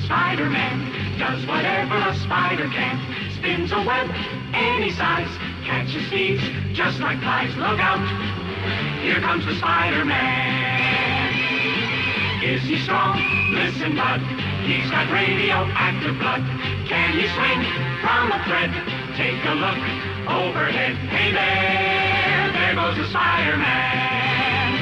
Spider-Man does whatever a spider can. Spins a web any size, catches thieves just like flies. Look out, here comes the Spider-Man. Is he strong? Listen, bud, he's got radioactive blood. Can he swing from a thread? Take a look overhead. Hey there goes the Spider-Man.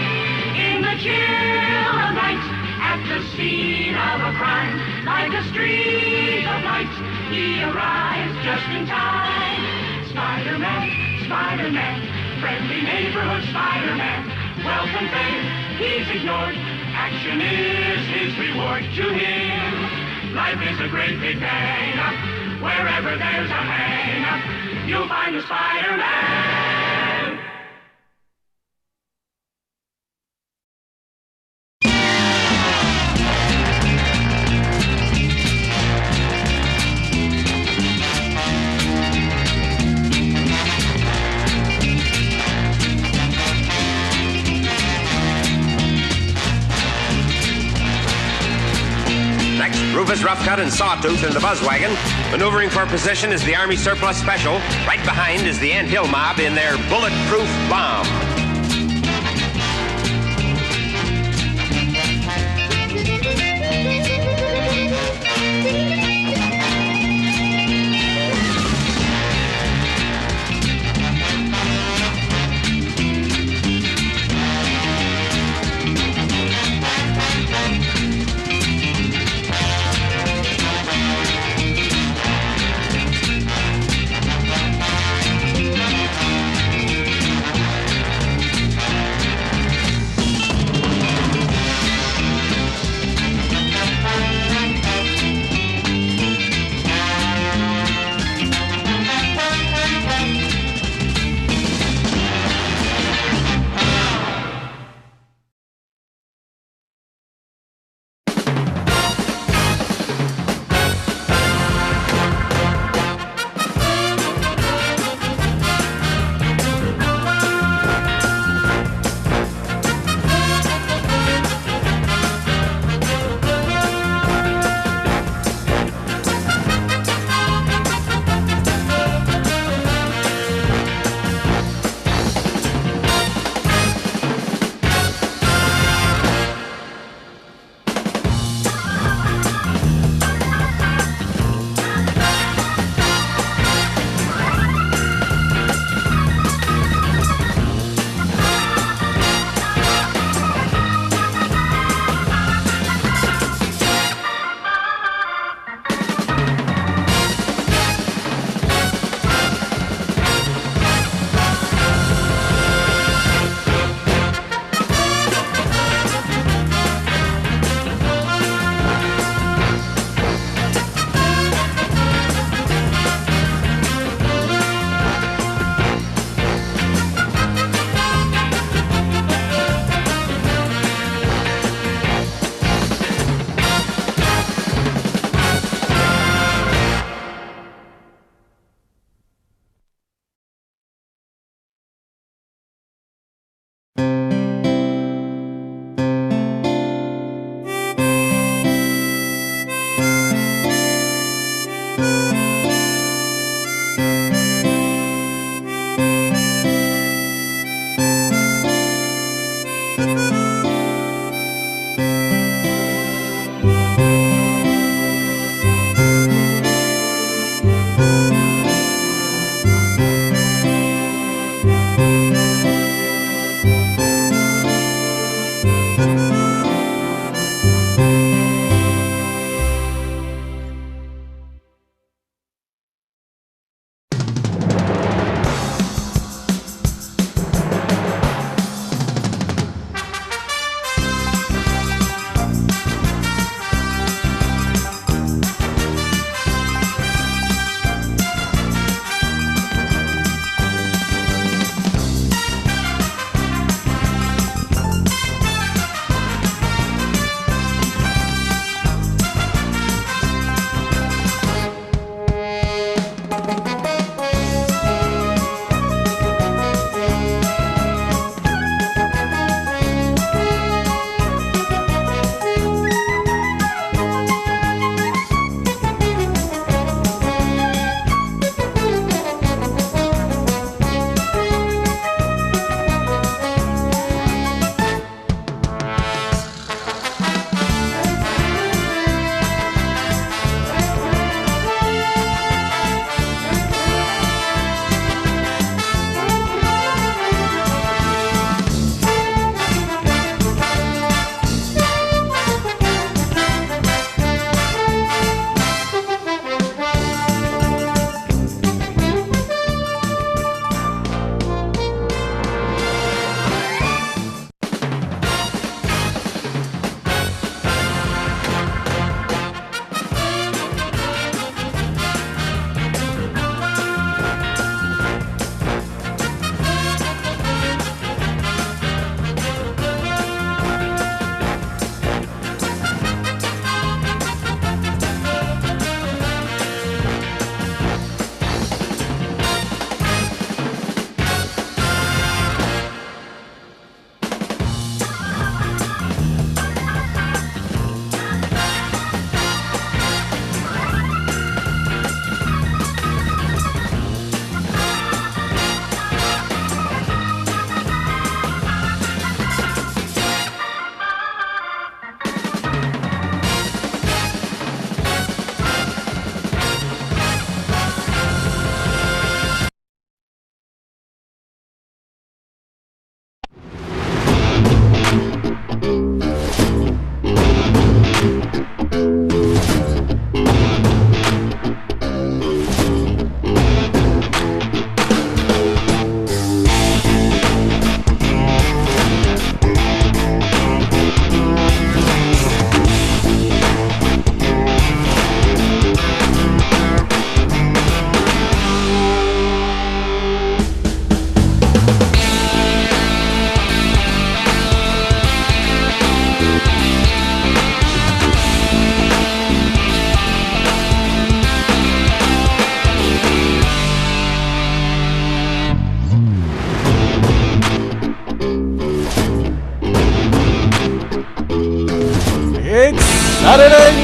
In the chill of night, at the scene of a crime, like a streak of light, he arrives just in time. Spider-Man, Spider-Man, friendly neighborhood Spider-Man. Wealth and fame, he's ignored. Action is his reward to him. Life is a great big hang-up. Wherever there's a hang-up, you'll find a Spider-Man. Rufus, Roughcut, and Sawtooth in the buzz wagon. Maneuvering for position is the Army Surplus Special. Right behind is the Ant Hill Mob in their bulletproof bomb.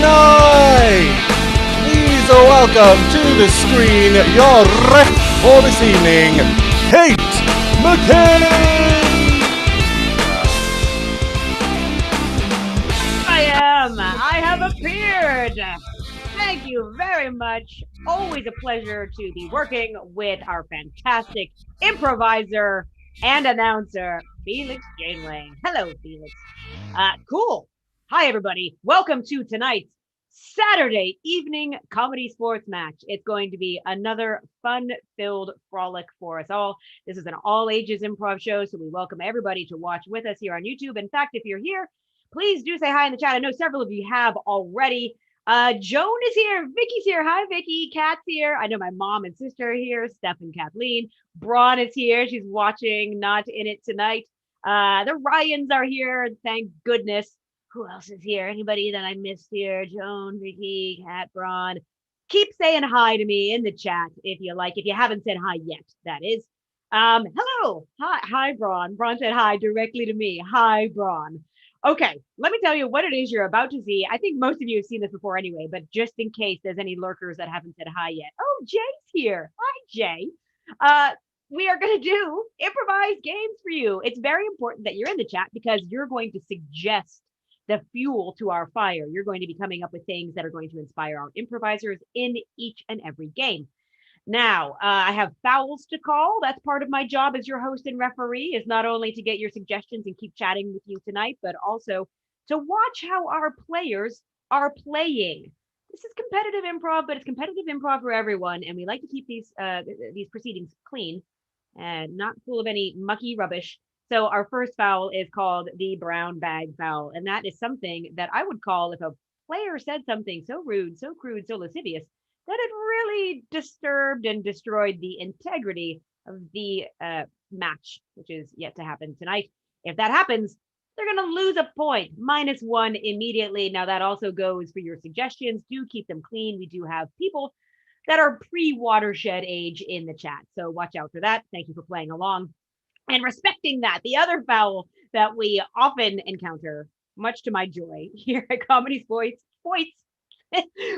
night! Please welcome to the screen your ref for this evening, Kate McKay! I have appeared. Thank you very much. Always a pleasure to be working with our fantastic improviser and announcer, Felix Janeway. Hello, Felix. Cool. Hi, everybody. Welcome to tonight's Saturday evening ComedySportz match. It's going to be another fun-filled frolic for us all. This is an all-ages improv show, so we welcome everybody to watch with us here on YouTube. In fact, if you're here, please do say hi in the chat. I know several of you have already. Joan is here. Vicky's here. Hi, Vicky. Kat's here. I know my mom and sister are here. Steph and Kathleen. Braun is here. She's watching, not in it tonight. The Ryans are here. Thank goodness. Who else is here? Anybody that I missed here? Joan, Vicky, Kat, Braun. Keep saying hi to me in the chat if you like. If you haven't said hi yet, that is. Hello. Hi, Braun. Braun said hi directly to me. Hi, Braun. Okay, let me tell you what it is you're about to see. I think most of you have seen this before anyway, but just in case there's any lurkers that haven't said hi yet. Oh, Jay's here. Hi, Jay. We are going to do improvised games for you. It's very important that you're in the chat because you're going to suggest the fuel to our fire. You're going to be coming up with things that are going to inspire our improvisers in each and every game. Now, I have fouls to call. That's part of my job as your host and referee, is not only to get your suggestions and keep chatting with you tonight, but also to watch how our players are playing. This is competitive improv, but it's competitive improv for everyone, and we like to keep these proceedings clean and not full of any mucky rubbish. So our first foul is called the brown bag foul, and that is something that I would call if a player said something so rude, so crude, so lascivious, that it really disturbed and destroyed the integrity of the match, which is yet to happen tonight. If that happens, they're going to lose a point, -1 immediately. Now, that also goes for your suggestions. Do keep them clean. We do have people that are pre-watershed age in the chat, so watch out for that. Thank you for playing along and respecting that. The other foul that we often encounter, much to my joy here at ComedySportz,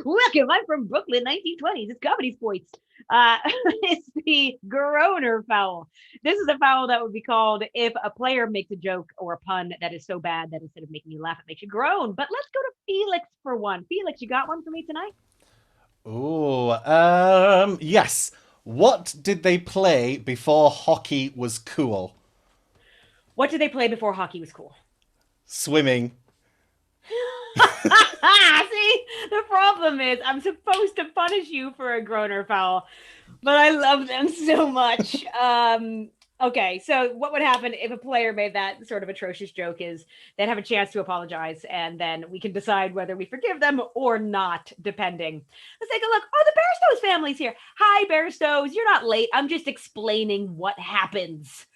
welcome, I'm from Brooklyn, 1920s. It's ComedySportz. It's the groaner foul. This is a foul that would be called if a player makes a joke or a pun that is so bad that instead of making you laugh, it makes you groan. But let's go to Felix for one. Felix, you got one for me tonight? Oh, yes. What did they play before hockey was cool? What did they play before hockey was cool? Swimming. See, the problem is I'm supposed to punish you for a groaner foul, but I love them so much. Okay, so what would happen if a player made that sort of atrocious joke is they'd have a chance to apologize, and then we can decide whether we forgive them or not, depending. Let's take a look. Oh, the Bairstows family's here. Hi, Bairstows. You're not late. I'm just explaining what happens.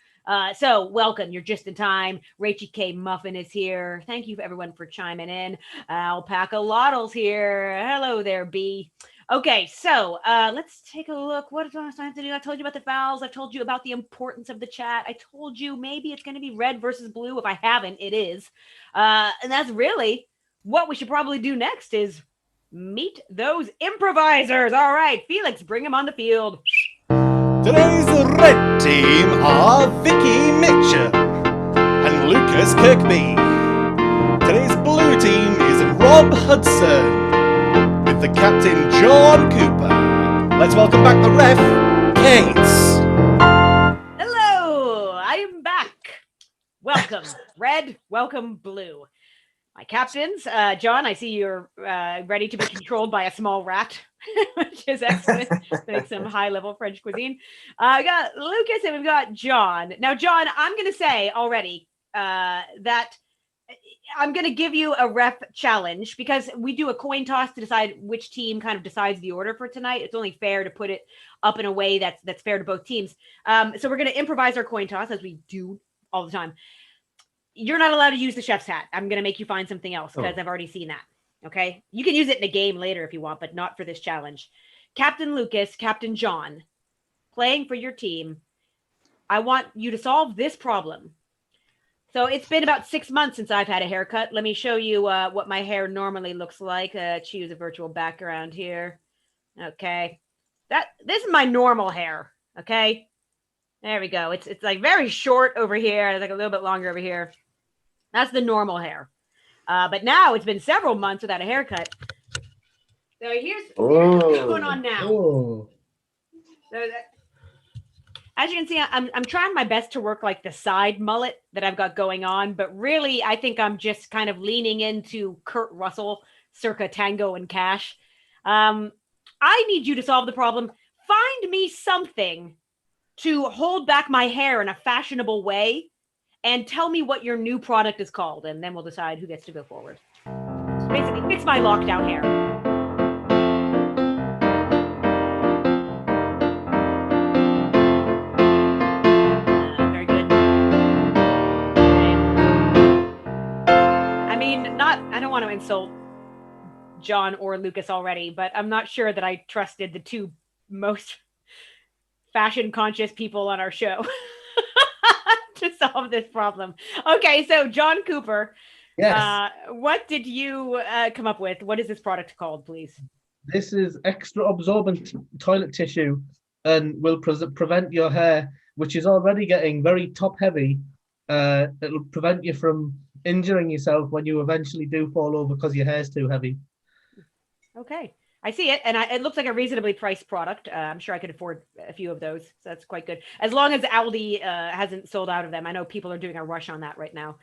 So welcome. You're just in time. Rachel K. Muffin is here. Thank you everyone for chiming in. Alpaca Lottle's here. Hello there, B. Okay, so let's take a look. What do I have to do? I told you about the fouls. I told you about the importance of the chat. I told you maybe it's going to be red versus blue. If I haven't, it is. And that's really what we should probably do next is meet those improvisers. All right, Felix, bring them on the field. Today's red team are Vicky Mitchell and Lucas Kirkby. Today's blue team is Rob Hudson with the captain John Cooper. Let's welcome back the ref, Kate. Hello, I am back. Welcome, red. Welcome, blue. My captains, John, I see you're ready to be controlled by a small rat, which is excellent. Like some high-level French cuisine. We got Lucas and we've got John. Now, John, I'm going to say already that I'm going to give you a ref challenge because we do a coin toss to decide which team kind of decides the order for tonight. It's only fair to put it up in a way that's fair to both teams. So we're going to improvise our coin toss as we do all the time. You're not allowed to use the chef's hat. I'm going to make you find something else because I've already seen that. Okay. You can use it in a game later if you want, but not for this challenge. Captain Lucas, Captain John, playing for your team. I want you to solve this problem. So it's been about 6 months since I've had a haircut. Let me show you what my hair normally looks like. Choose a virtual background here. Okay. This is my normal hair. Okay. There we go. It's like very short over here. It's like a little bit longer over here. That's the normal hair. But now it's been several months without a haircut. So here's what's going on now. Oh. So as you can see, I'm trying my best to work like the side mullet that I've got going on, but really I think I'm just kind of leaning into Kurt Russell circa Tango and Cash. I need you to solve the problem. Find me something to hold back my hair in a fashionable way and tell me what your new product is called, and then we'll decide who gets to go forward. So basically, fix my lockdown hair. Very good. Okay. I mean, I don't want to insult John or Lucas already, but I'm not sure that I trusted the two most fashion conscious people on our show to solve this problem. Okay, so John Cooper, Yes. what did you come up with? What is this product called, please? This is extra absorbent toilet tissue and will prevent your hair, which is already getting very top heavy. It'll prevent you from injuring yourself when you eventually do fall over because your hair's too heavy. Okay, I see it, and it looks like a reasonably priced product. I'm sure I could afford a few of those, so that's quite good. As long as Aldi hasn't sold out of them. I know people are doing a rush on that right now.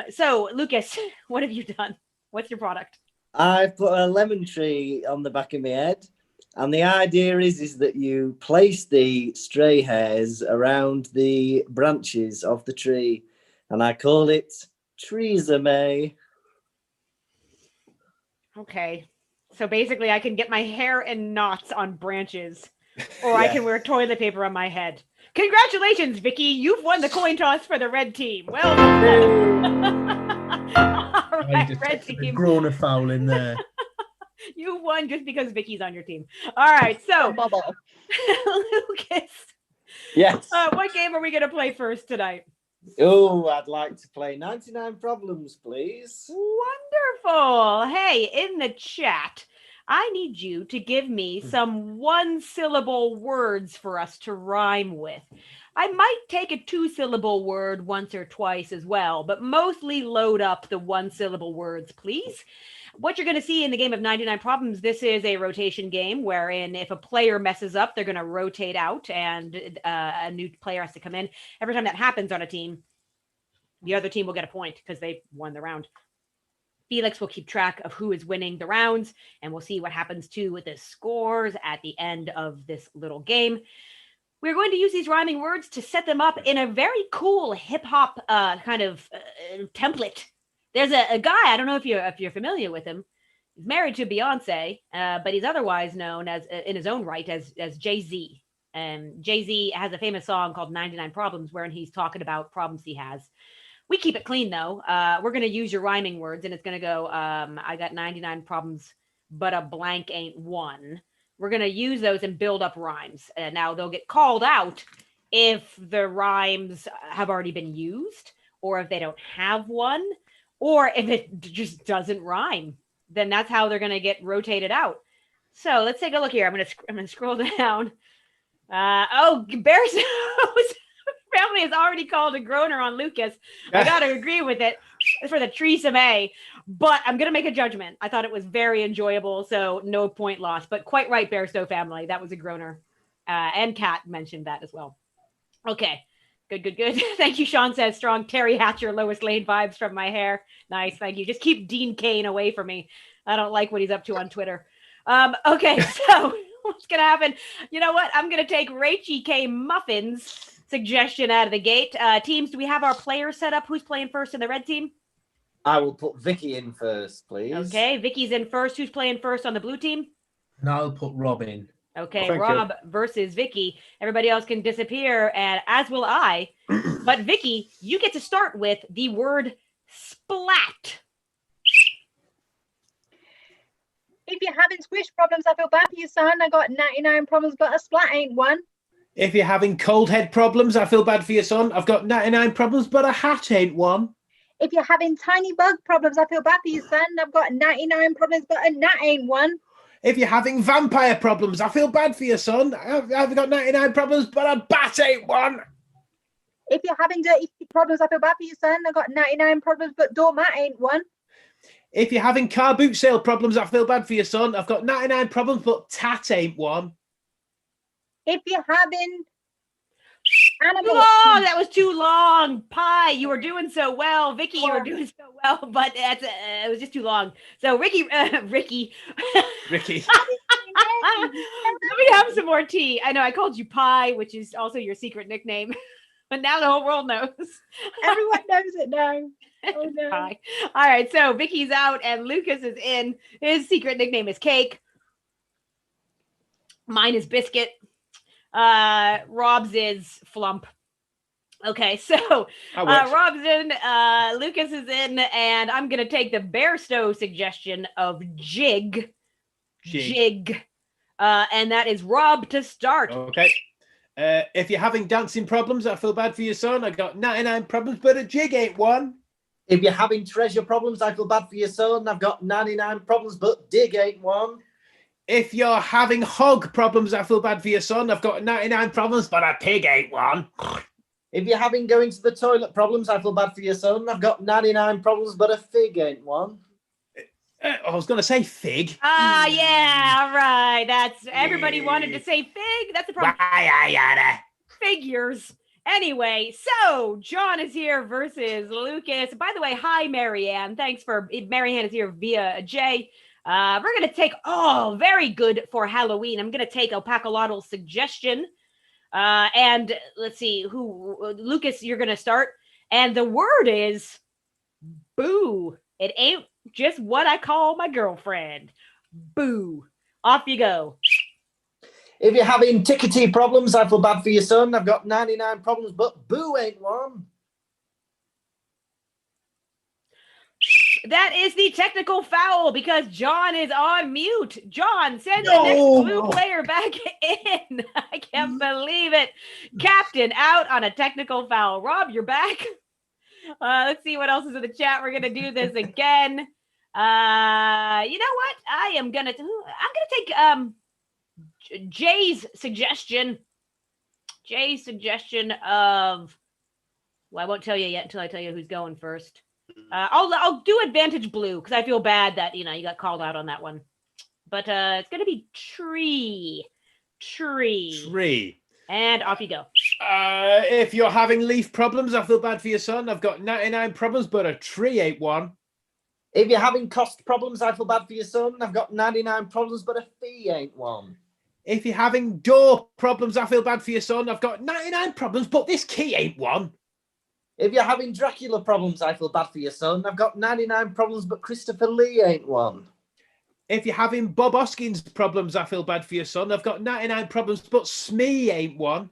So, Lucas, what have you done? What's your product? I've put a lemon tree on the back of my head, and the idea is that you place the stray hairs around the branches of the tree, and I call it Trisame. Okay. So basically, I can get my hair in knots on branches, or I can wear toilet paper on my head. Congratulations, Vicky! You've won the coin toss for the red team. Well done. All right, red team. Grown a foul in there. You won just because Vicky's on your team. All right, so Lucas. Yes. What game are we going to play first tonight? Oh, I'd like to play 99 Problems, please. Wonderful. Hey, in the chat, I need you to give me some one-syllable words for us to rhyme with. I might take a two-syllable word once or twice as well, but mostly load up the one-syllable words, please. What you're going to see in the game of 99 Problems, this is a rotation game wherein if a player messes up, they're going to rotate out and a new player has to come in. Every time that happens on a team, the other team will get a point because they won the round. Felix will keep track of who is winning the rounds, and we'll see what happens too with the scores at the end of this little game. We're going to use these rhyming words to set them up in a very cool hip-hop kind of template. There's a guy, I don't know if you're familiar with him. He's married to Beyonce, but he's otherwise known as in his own right as Jay-Z. And Jay-Z has a famous song called 99 Problems, wherein he's talking about problems he has. We keep it clean, though. We're going to use your rhyming words, and it's going to go, I got 99 problems, but a blank ain't one. We're going to use those and build up rhymes. Now, they'll get called out if the rhymes have already been used, or if they don't have one, or if it just doesn't rhyme. Then that's how they're going to get rotated out. So let's take a look here. I'm going to scroll down. Bear's family has already called a groaner on Lucas. I got to agree with it for the Trisame, but I'm going to make a judgment. I thought it was very enjoyable, so no point lost. But quite right, Bearstow family. That was a groaner. And Kat mentioned that as well. Okay. Good. Thank you, Sean says. Strong Terry Hatcher, Lois Lane vibes from my hair. Nice, thank you. Just keep Dean Cain away from me. I don't like what he's up to on Twitter. Okay, so what's going to happen? You know what? I'm going to take Rachie K. Muffin's suggestion out of the gate. Teams, do we have our players set up? Who's playing first in the red team? I will put Vicky in first, please. Okay, Vicky's in first. Who's playing first on the blue team? And I'll put Rob in. Okay, Rob versus Vicky. Everybody else can disappear, and as will I. But Vicky, you get to start with the word splat. If you're having squish problems, I feel bad for you, son. I got 99 problems, but a splat ain't one. If you're having cold head problems, I feel bad for your son. I've got 99 problems, but a hat ain't one. If you're having tiny bug problems, I feel bad for you, son. I've got 99 problems, but a gnat ain't one. If you're having vampire problems, I feel bad for your son. I've got 99 problems, but a bat ain't one. If you're having dirty problems, I feel bad for you, son. I've got 99 problems, but doormat ain't one. If you're having car boot sale problems, I feel bad for your son. I've got 99 problems, but tat ain't one. If you're having Too long. That was too long. Pie, you were doing so well. Vicky, you were doing so well, but it was just too long. So Ricky. Ricky. Let me have some more tea. I know I called you Pie, which is also your secret nickname, but now the whole world knows. Everyone knows it now. Oh no. Pie. All right, so Vicky's out and Lucas is in. His secret nickname is Cake. Mine is Biscuit. Rob's is Flump. Okay, so Rob's in, Lucas is in, and I'm gonna take the Bairstow suggestion of Jig. And that is Rob to start. Okay. If you're having dancing problems, I feel bad for your son. I got 99 problems, but a jig ain't one. If you're having treasure problems, I feel bad for your son. I've got 99 problems, but dig ain't one. If you're having hog problems, I feel bad for your son. I've got 99 problems, but a pig ain't one. If you're having going to the toilet problems, I feel bad for your son. I've got 99 problems, but a fig ain't one. I was going to say fig. Yeah, all right. That's everybody wanted to say fig. That's the problem. Figures. Anyway, so John is here versus Lucas. By the way, hi, Marianne. Thanks for Marianne is here via Jay. We're going to take, very good for Halloween. I'm going to take Alpacalotto's suggestion. And let's see Lucas, you're going to start. And the word is boo. It ain't just what I call my girlfriend. Boo. Off you go. If you're having tickety problems, I feel bad for your son. I've got 99 problems, but boo ain't one. That is the technical foul because John is on mute. John, send the next blue player back in. I can't believe it. Captain out on a technical foul. Rob, you're back. Let's see what else is in the chat. We're going to do this again. You know what? I'm going to take Jay's suggestion. Jay's suggestion of, well, I won't tell you yet until I tell you who's going first. I'll do advantage blue because I feel bad that, you got called out on that one. But it's going to be tree. And off you go. If you're having leaf problems, I feel bad for your son. I've got 99 problems, but a tree ain't one. If you're having cost problems, I feel bad for your son. I've got 99 problems, but a fee ain't one. If you're having door problems, I feel bad for your son. I've got 99 problems, but this key ain't one. If you're having Dracula problems, I feel bad for your son. I've got 99 problems, but Christopher Lee ain't one. If you're having Bob Hoskins problems, I feel bad for your son. I've got 99 problems, but Smee ain't one.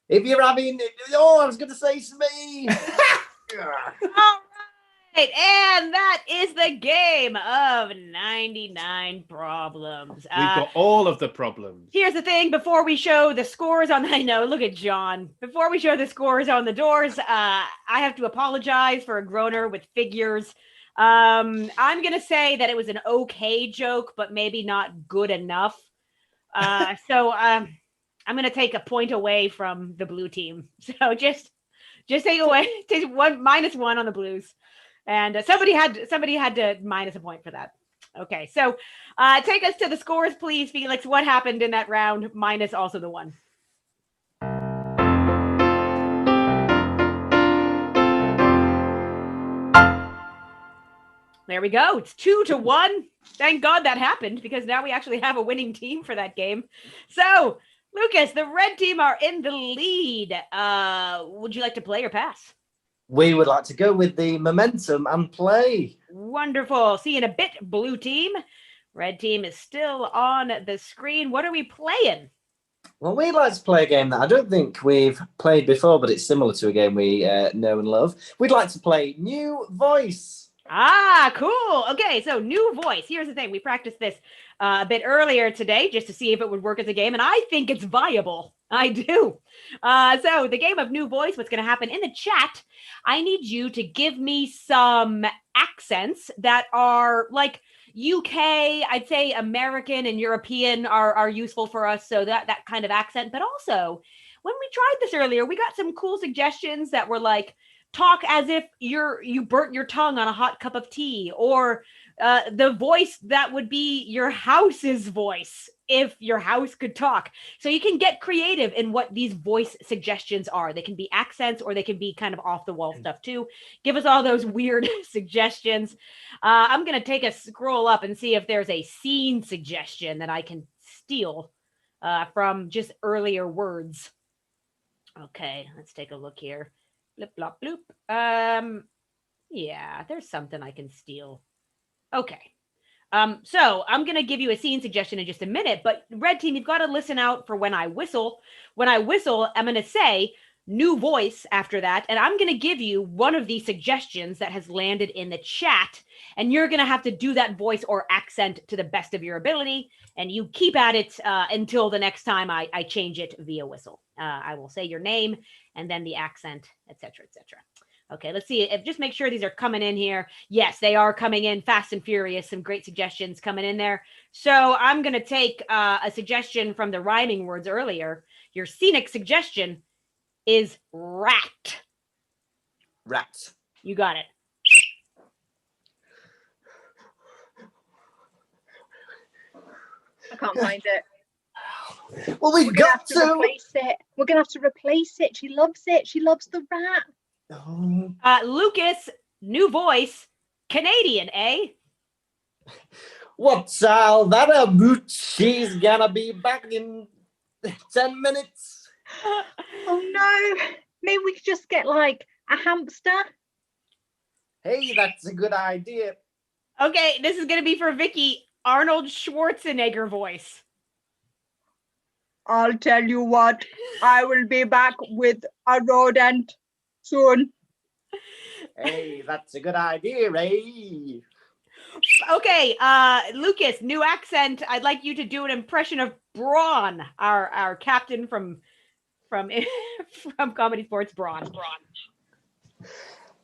If you're having... Oh, I was going to say Smee. All right. And that is the game of 99 problems. We've got all of the problems. Here's the thing. Before we show the scores on... I know, look at John. Before we show the scores on the doors, I have to apologize for a groaner with figures. I'm going to say that it was an okay joke, but maybe not good enough. So I'm going to take a point away from the blue team. So just take away, take -1 on the blues. And somebody had to minus a point for that. Okay, so take us to the scores, please, Felix. What happened in that round, minus also the 1? There we go. It's 2-1. Thank God that happened because now we actually have a winning team for that game. So, Lucas, the red team are in the lead. Would you like to play or pass? We would like to go with the momentum and play. Wonderful. See you in a bit, blue team. Red team is still on the screen. What are we playing? Well, we'd like to play a game that I don't think we've played before, but it's similar to a game we know and love. We'd like to play New Voice. Ah, cool. Okay, so New Voice. Here's the thing. We practiced this a bit earlier today just to see if it would work as a game, and I think it's viable. I do. So the game of New Voice, what's going to happen in the chat, I need you to give me some accents that are like UK, I'd say American and European are useful for us. So that kind of accent. But also, when we tried this earlier, we got some cool suggestions that were like, talk as if you burnt your tongue on a hot cup of tea, or the voice that would be your house's voice if your house could talk. So you can get creative in what these voice suggestions are. They can be accents or they can be kind of off the wall stuff too. Give us all those weird suggestions. I'm going to take a scroll up and see if there's a scene suggestion that I can steal from just earlier words. Okay, let's take a look here. Blip, blop, bloop. Yeah, there's something I can steal. Okay. So I'm going to give you a scene suggestion in just a minute, but Red Team, you've got to listen out for when I whistle. When I whistle, I'm going to say new voice after that, and I'm going to give you one of the suggestions that has landed in the chat, and you're going to have to do that voice or accent to the best of your ability, and you keep at it until the next time I change it via whistle. I will say your name and then the accent, etc., etc. Okay, let's see. Just make sure these are coming in here. Yes, they are coming in fast and furious. Some great suggestions coming in there. So I'm going to take a suggestion from the rhyming words earlier. Your scenic suggestion is rat. Rat. You got it. I can't find it. Well, We're gonna have to replace it. We're gonna have to replace it. She loves it. She loves the rat. Lucas, new voice, Canadian, eh? What's all that about? She's gonna be back in 10 minutes. Oh no. Maybe we could just get like a hamster. Hey, that's a good idea. Okay, this is going to be for Vicky. Arnold Schwarzenegger voice. I'll tell you what, I will be back with a rodent soon. Hey, that's a good idea, Ray. Okay, Lucas, new accent. I'd like you to do an impression of Braun, our captain from ComedySportz, Braun.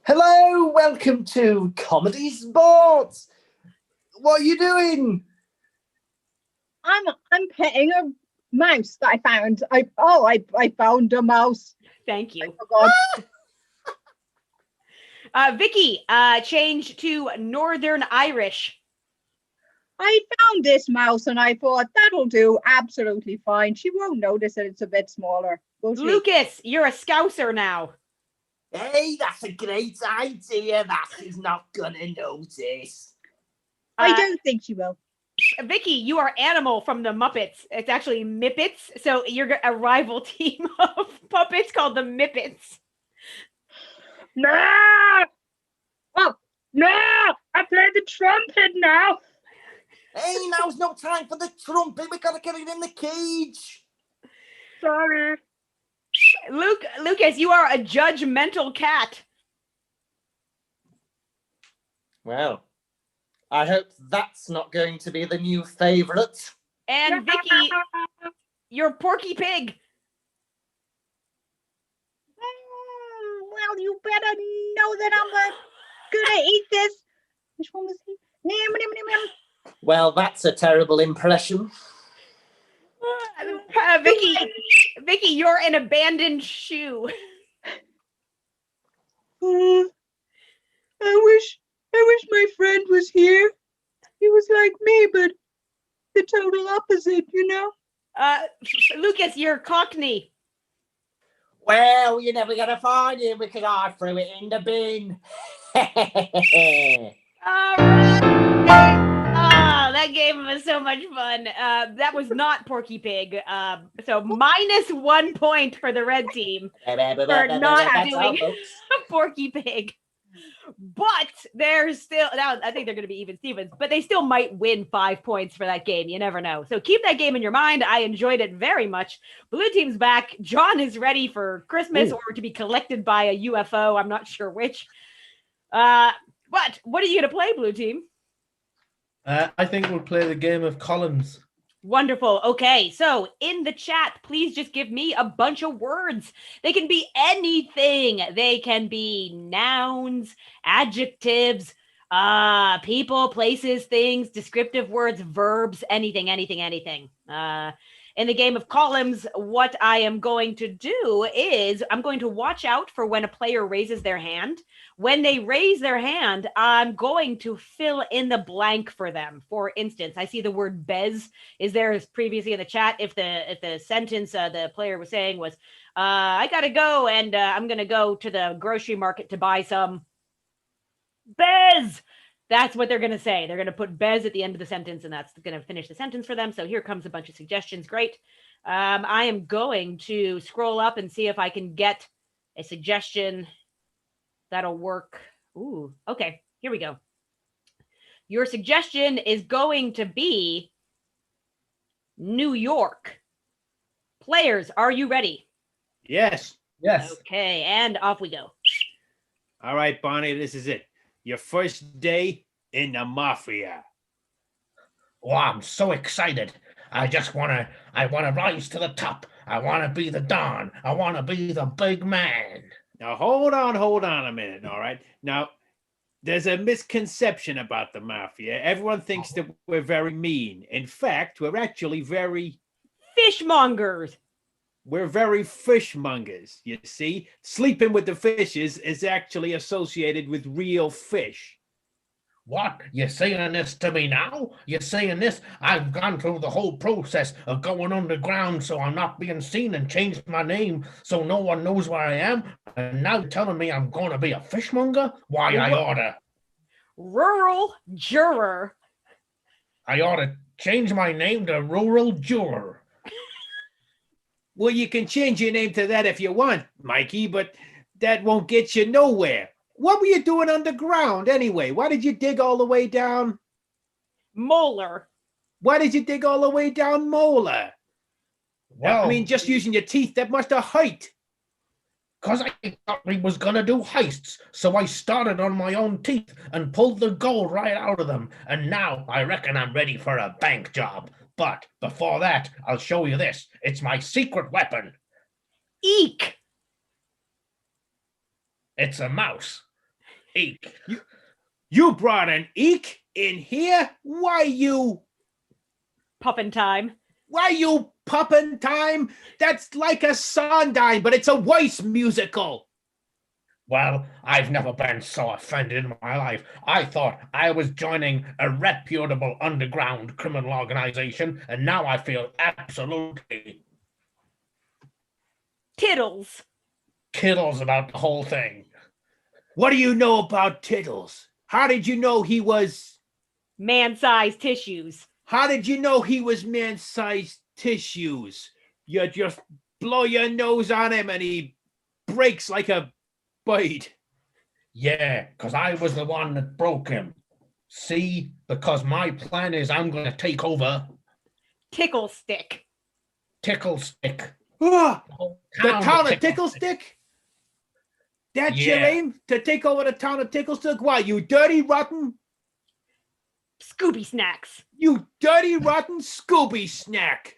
Hello, welcome to ComedySportz. What are you doing? I'm petting a mouse that I found. I found a mouse. Thank you. I forgot. Vicky, change to Northern Irish. I found this mouse and I thought that'll do absolutely fine. She won't notice that it's a bit smaller. Will she? Lucas, you're a Scouser now. Hey, that's a great idea. That is not gonna notice. I don't think she will. Vicky, you are Animal from the Muppets. It's actually Mippets, so you're a rival team of puppets called the Mippets. No! Oh, no! I play the trumpet now. Hey, now's no time for the trumpet. We gotta get it in the cage. Sorry. Lucas, you are a judgmental cat. Well, I hope that's not going to be the new favorite. And Vicky, you're Porky Pig. Well, you better know that I'm gonna eat this. Which one was he? Well, that's a terrible impression. Vicky, you're an abandoned shoe. I wish my friend was here. He was like me, but the total opposite, you know? Lucas, you're Cockney. Well, you're never gonna find him because I threw it in the bin. All right. Oh, that game was so much fun. That was not Porky Pig. So -1 point for the red team for not doing Porky Pig. But there's still, now I think they're going to be even Stevens, but they still might win 5 points for that game. You never know. So keep that game in your mind. I enjoyed it very much. Blue team's back. John is ready for Christmas or to be collected by a UFO. I'm not sure which. But what are you going to play, Blue team? I think we'll play the game of columns. Wonderful. Okay, so in the chat, please just give me a bunch of words. They can be anything. They can be nouns, adjectives, people, places, things, descriptive words, verbs, anything. In the game of columns, what I am going to do is I'm going to watch out for when a player raises their hand. When they raise their hand, I'm going to fill in the blank for them. For instance, I see the word bez is there as previously in the chat. If the sentence the player was saying was, I gotta go and I'm gonna go to the grocery market to buy some bez. That's what they're going to say. They're going to put bez at the end of the sentence, and that's going to finish the sentence for them. So here comes a bunch of suggestions. Great. I am going to scroll up and see if I can get a suggestion that'll work. Ooh, okay. Here we go. Your suggestion is going to be New York. Players, are you ready? Yes. Yes. Okay, and off we go. All right, Bonnie, this is it. Your first day in the mafia. Oh, I'm so excited. I want to rise to the top. I want to be the Don. I want to be the big man. Now, hold on a minute, all right? Now, there's a misconception about the mafia. Everyone thinks that we're very mean. In fact, we're actually fishmongers. We're very fishmongers, you see. Sleeping with the fishes is actually associated with real fish. What? You're saying this to me now? You're saying this? I've gone through the whole process of going underground so I'm not being seen and changed my name so no one knows where I am. And now you're telling me I'm going to be a fishmonger? Why, I oughta... Rural juror. I ought to change my name to Rural Juror. Well, you can change your name to that if you want, Mikey, but that won't get you nowhere. What were you doing underground anyway? Why did you dig all the way down? Molar. Why did you dig all the way down Molar? Well, I mean, just using your teeth, that must have hurt. Because I thought we was going to do heists, so I started on my own teeth and pulled the gold right out of them. And now I reckon I'm ready for a bank job. But before that, I'll show you this. It's my secret weapon. Eek. It's a mouse. Eek. You brought an eek in here? Why you... Puffin time. Why you puppin' time? That's like a Sondheim, but it's a worse musical. Well, I've never been so offended in my life. I thought I was joining a reputable underground criminal organization, and now I feel absolutely... Tittles. Kiddles about the whole thing. What do you know about Tittles? How did you know he was... Man-sized tissues. How did you know he was man-sized tissues? You just blow your nose on him and he breaks like a bird. Yeah, because I was the one that broke him. See? Because my plan is I'm going to take over... Tickle stick. Tickle stick. Oh, the town of Tickle Tickle Stick? That's your Yeah. aim? To take over the town of Tickle Stick? Why, you dirty, rotten... Scooby snacks. You dirty, rotten Scooby snack.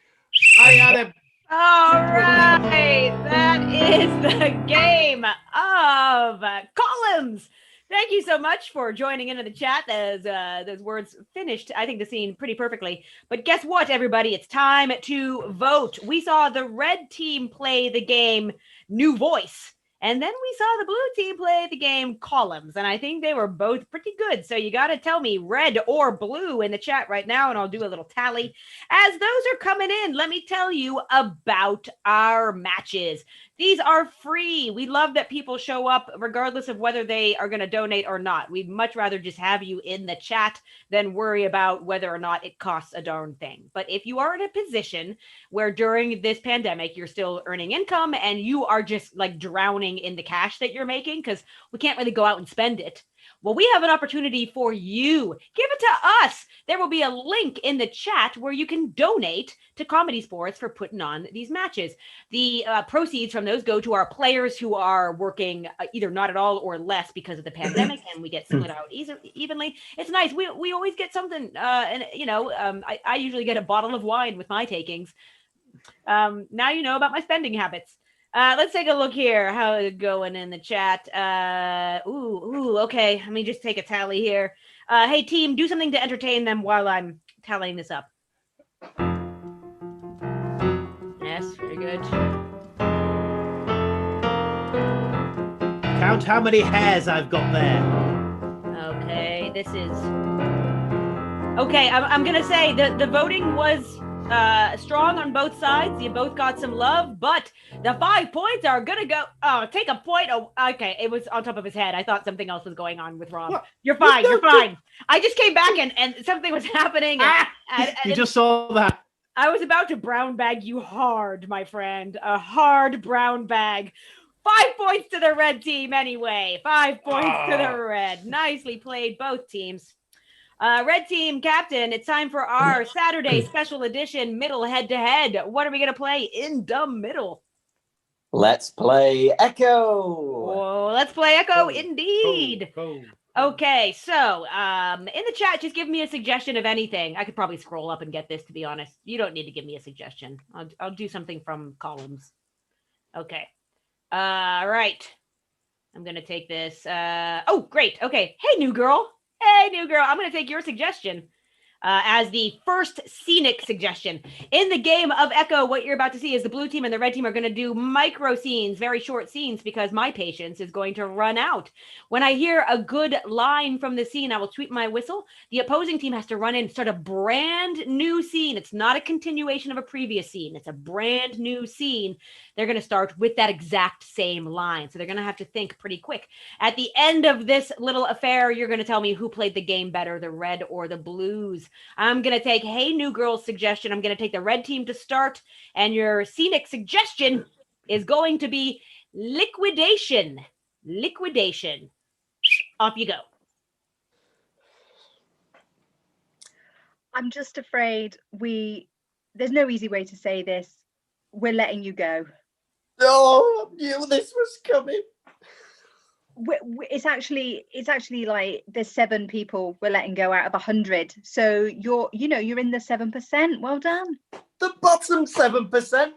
I oughta... All right, that is the game of columns. Thank you so much for joining into the chat. Those words finished, I think, the scene pretty perfectly. But guess what, everybody? It's time to vote. We saw the red team play the game New Voice. And then we saw the blue team play the game Columns, and I think they were both pretty good. So you got to tell me red or blue in the chat right now, and I'll do a little tally. As those are coming in, let me tell you about our matches. These are free. We love that people show up regardless of whether they are going to donate or not. We'd much rather just have you in the chat than worry about whether or not it costs a darn thing. But if you are in a position where during this pandemic, you're still earning income and you are just like drowning in the cash that you're making, because we can't really go out and spend it, Well, we have an opportunity for you. Give it to us. There will be a link in the chat where you can donate to ComedySportz for putting on these matches. The proceeds from those go to our players who are working either not at all or less because of the pandemic, and we get split out evenly. It's nice. We always get something, and I usually get a bottle of wine with my takings. Now you know about my spending habits. Let's take a look here. How is it going in the chat? Okay. Let me just take a tally here. Hey, team, do something to entertain them while I'm tallying this up. Yes, very good. Count how many hairs I've got there. Okay, this is... Okay, I'm going to say the voting was... strong on both sides. You both got some love, but the 5 points are gonna go. Oh, take a point. Oh, okay, it was on top of his head. I thought something else was going on with Rob. What? You're fine. You're fine. I just came back and something was happening. And you just saw that. I was about to brown bag you hard, my friend. A hard brown bag. 5 points to the red team anyway. 5 points to the red. Nicely played, both teams. Red team captain, it's time for our Saturday special edition middle head-to-head. What are we going to play in the middle? Let's play Echo. Oh, let's play Echo, indeed. Okay, so in the chat, just give me a suggestion of anything. I could probably scroll up and get this, to be honest. You don't need to give me a suggestion. I'll do something from columns. Okay. Right. I'm going to take this. Oh, great. Okay. Hey, new girl. Hey, new girl, I'm going to take your suggestion as the first scenic suggestion. In the game of Echo, what you're about to see is the blue team and the red team are going to do micro scenes, very short scenes, because my patience is going to run out. When I hear a good line from the scene, I will tweet my whistle. The opposing team has to run in and start a brand new scene. It's not a continuation of a previous scene. It's a brand new scene. They're going to start with that exact same line. So they're going to have to think pretty quick. At the end of this little affair, you're going to tell me who played the game better, the red or the blues. I'm going to take Hey New Girl's suggestion. I'm going to take the red team to start. And your scenic suggestion is going to be liquidation. Liquidation. Off you go. I'm just afraid there's no easy way to say this. We're letting you go. Oh, I knew this was coming. It's actually like there's 7 people we're letting go out of 100. So you're in the 7%. Well done. The bottom 7%.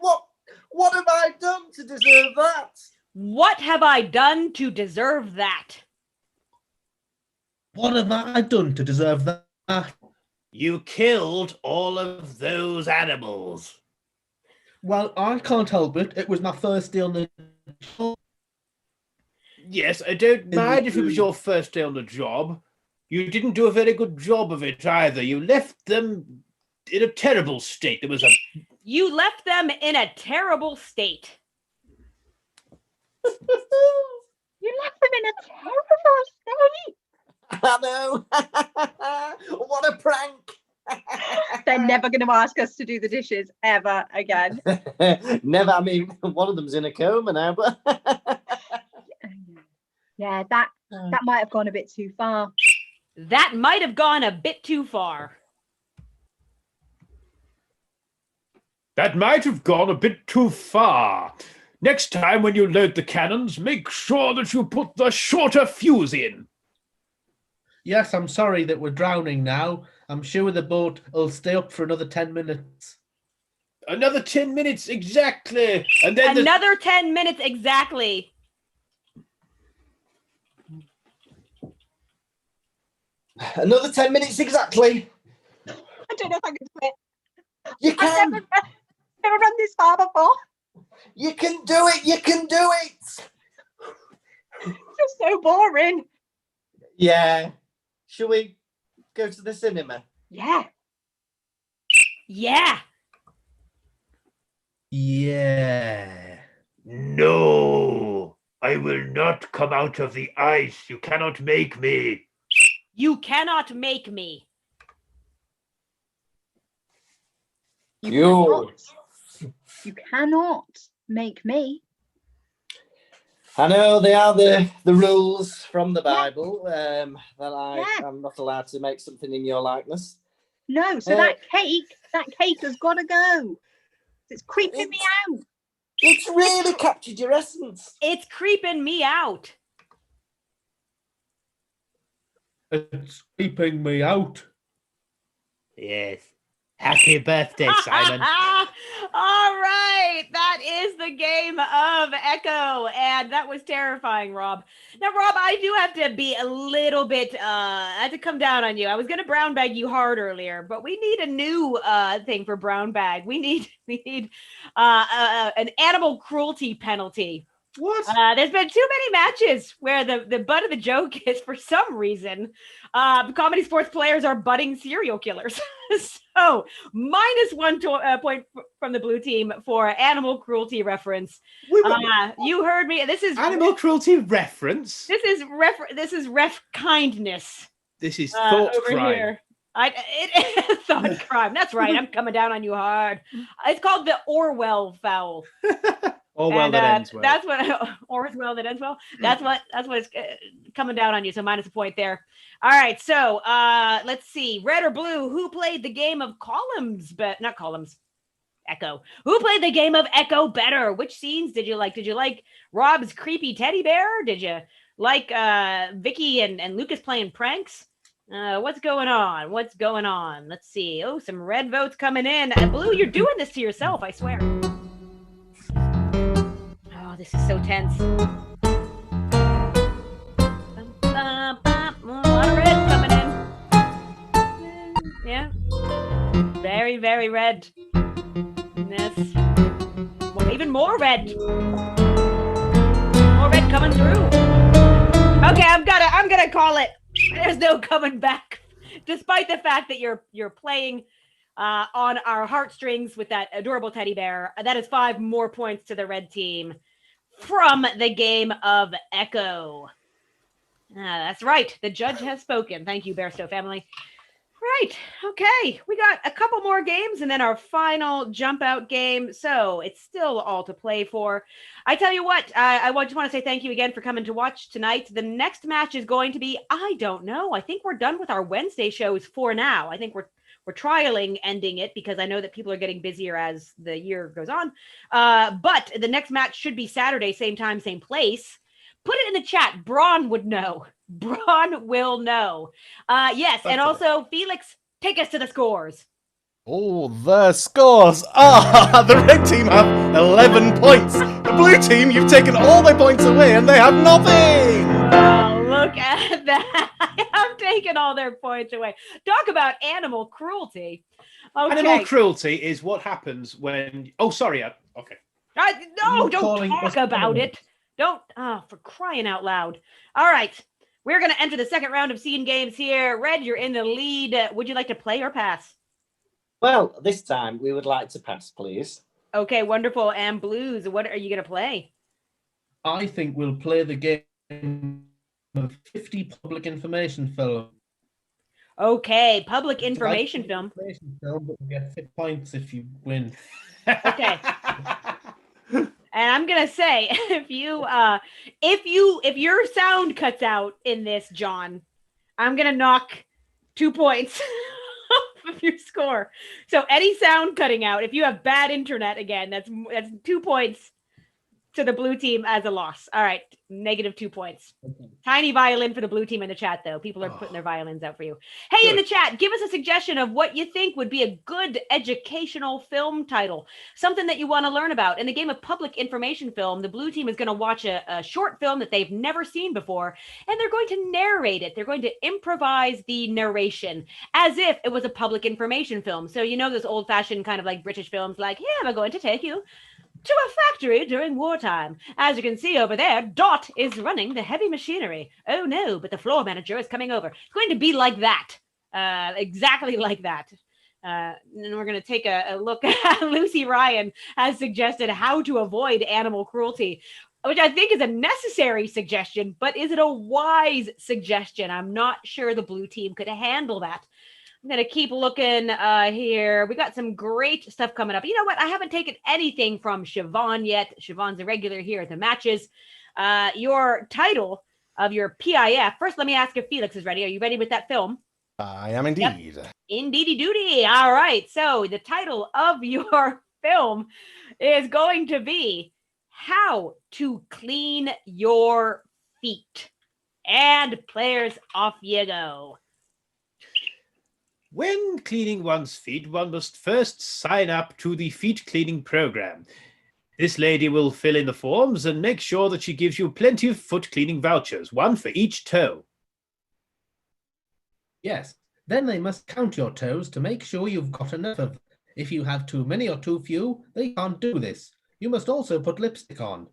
What have I done to deserve that? What have I done to deserve that? What have I done to deserve that? You killed all of those animals. Well, I can't help it. It was my first day on the job. Yes, I don't mind if it was your first day on the job. You didn't do a very good job of it either. You left them in a terrible state. You left them in a terrible state. You left them in a terrible state. I know. What a prank. They're never going to ask us to do the dishes ever again. Never. I mean, one of them's in a coma now, but yeah, that might have gone a bit too far. That might have gone a bit too far. That might have gone a bit too far. Next time when you load the cannons, make sure that you put the shorter fuse in. Yes, I'm sorry that we're drowning now. I'm sure the boat will stay up for another 10 minutes. Another 10 minutes exactly. And then another 10 minutes exactly. Another 10 minutes exactly. I don't know if I can do it. You can. I've never run this far before. You can do it. You can do it. It's so boring. Yeah. Shall we go to the cinema? Yeah. Yeah. Yeah. No, I will not come out of the ice. You cannot make me. You cannot make me. You cannot make me. I know they are the rules from the Bible that I'm not allowed to make something in your likeness. No, so that cake has got to go. It's creeping me out. It's really captured your essence. It's creeping me out. It's creeping me out. Yes. Happy birthday, Simon. All right. That is the game of Echo. And that was terrifying, Rob. Now, Rob, I do have to be a little bit, I had to come down on you. I was going to brown bag you hard earlier, but we need a new thing for brown bag. We need an animal cruelty penalty. What? There's been too many matches where the butt of the joke is, for some reason, Comedy Sports players are budding serial killers. So -1 point from the blue team for animal cruelty reference. You heard me. This is animal cruelty reference. This is ref kindness. This is thought crime. Here. It thought crime. That's right. I'm coming down on you hard. It's called the Orwell foul. Orwell that ends well. That's what Orwell that ends well. That's what it's coming down on you. So -1 point there. All right. So let's see. Red or blue? Who played the game of Echo? Who played the game of Echo better? Which scenes did you like? Did you like Rob's creepy teddy bear? Did you like Vicky and Lucas playing pranks? What's going on? Let's see. Oh, some red votes coming in. Blue, you're doing this to yourself, I swear. Oh, this is so tense. A lot of red coming in. Yeah. Very, very red. Yes. Well, even more red. More red coming through. Okay, I'm gonna call it. There's no coming back, despite the fact that you're playing on our heartstrings with that adorable teddy bear. That is 5 more points to the red team from the game of Echo. That's right. The judge has spoken. Thank you, Bearstow family. Right. Okay. We got a couple more games and then our final jump out game. So it's still all to play for. I tell you what, I just want to say thank you again for coming to watch tonight. The next match is going to be, I don't know. I think we're done with our Wednesday shows for now. I think we're trialing ending it because I know that people are getting busier as the year goes on. But the next match should be Saturday, same time, same place. Put it in the chat. Braun would know. Braun will know. Yes, and also, Felix, take us to the scores. Oh, the scores are the red team have 11 points. The blue team, you've taken all their points away and they have nothing. Oh, look at that. I've taken all their points away. Talk about animal cruelty. Okay. Animal cruelty is what happens when... Oh, sorry. Okay. No, don't talk about it. Don't, for crying out loud. All right. We're going to enter the second round of Scene Games here. Red, you're in the lead. Would you like to play or pass? Well, this time we would like to pass, please. Okay, wonderful. And Blues, what are you going to play? I think we'll play the game of 50 public information film. Okay, public information film. Information film, but you get 50 points if you win. Okay. And I'm gonna say, if your sound cuts out in this, John, I'm gonna knock 2 points off of your score. So any sound cutting out, if you have bad internet again, that's 2 points to the blue team as a loss. All right, -2 points. Okay. Tiny violin for the blue team in the chat, though. People are putting their violins out for you. Hey, good. In the chat, give us a suggestion of what you think would be a good educational film title, something that you want to learn about. In the game of public information film, the blue team is going to watch a short film that they've never seen before, and they're going to narrate it. They're going to improvise the narration as if it was a public information film. So you know those old-fashioned kind of like British films like, yeah, we're going to take you to a factory during wartime. As you can see over there, Dot is running the heavy machinery. Oh no, but the floor manager is coming over. It's going to be like that. Exactly like that. And we're going to take a look at Lucy Ryan has suggested how to avoid animal cruelty, which I think is a necessary suggestion, but is it a wise suggestion? I'm not sure the blue team could handle that. I'm going to keep looking here. We got some great stuff coming up. You know what? I haven't taken anything from Siobhan yet. Siobhan's a regular here at the matches. Your title of your PIF. First, let me ask if Felix is ready. Are you ready with that film? I am indeed. Yep. Indeedy doody. All right. So the title of your film is going to be How to Clean Your Feet. And players, off you go. When cleaning one's feet, one must first sign up to the feet cleaning program. This lady will fill in the forms and make sure that she gives you plenty of foot cleaning vouchers, one for each toe. Yes. Then they must count your toes to make sure you've got enough of them. If you have too many or too few, they can't do this. You must also put lipstick on.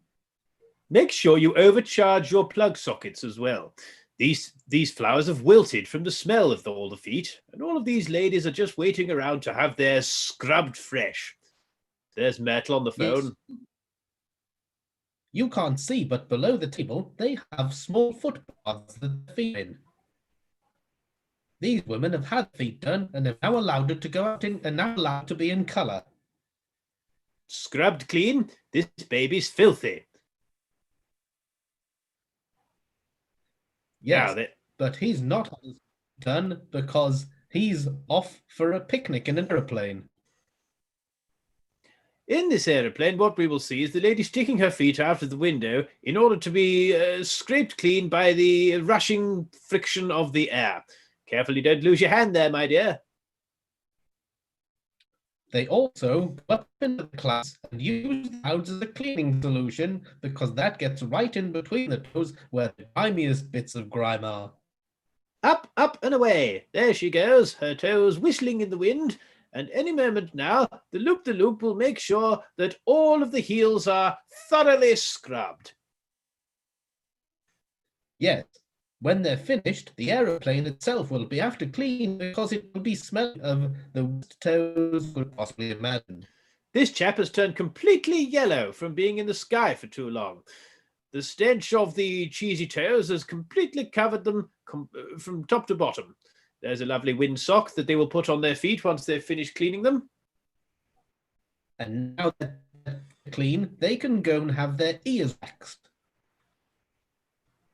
Make sure you overcharge your plug sockets as well. These flowers have wilted from the smell of all the feet, and all of these ladies are just waiting around to have theirs scrubbed fresh. There's Myrtle on the phone. Yes. You can't see, but below the table, they have small footpaths that the feet in. These women have had feet done and are now allowed to go out and now allowed to be in colour. Scrubbed clean, this baby's filthy. Yes, but he's not done because he's off for a picnic in an aeroplane. In this aeroplane, what we will see is the lady sticking her feet out of the window in order to be scraped clean by the rushing friction of the air. Careful you don't lose your hand there, my dear. They also go up into the class and use the clouds as a cleaning solution because that gets right in between the toes where the grimiest bits of grime are. Up, up and away. There she goes, her toes whistling in the wind, and any moment now the loop will make sure that all of the heels are thoroughly scrubbed. Yes. When they're finished, the aeroplane itself will be after clean because it will be smelling of the worst toes you could possibly imagine. This chap has turned completely yellow from being in the sky for too long. The stench of the cheesy toes has completely covered them from top to bottom. There's a lovely windsock that they will put on their feet once they've finished cleaning them. And now that they're clean, they can go and have their ears waxed.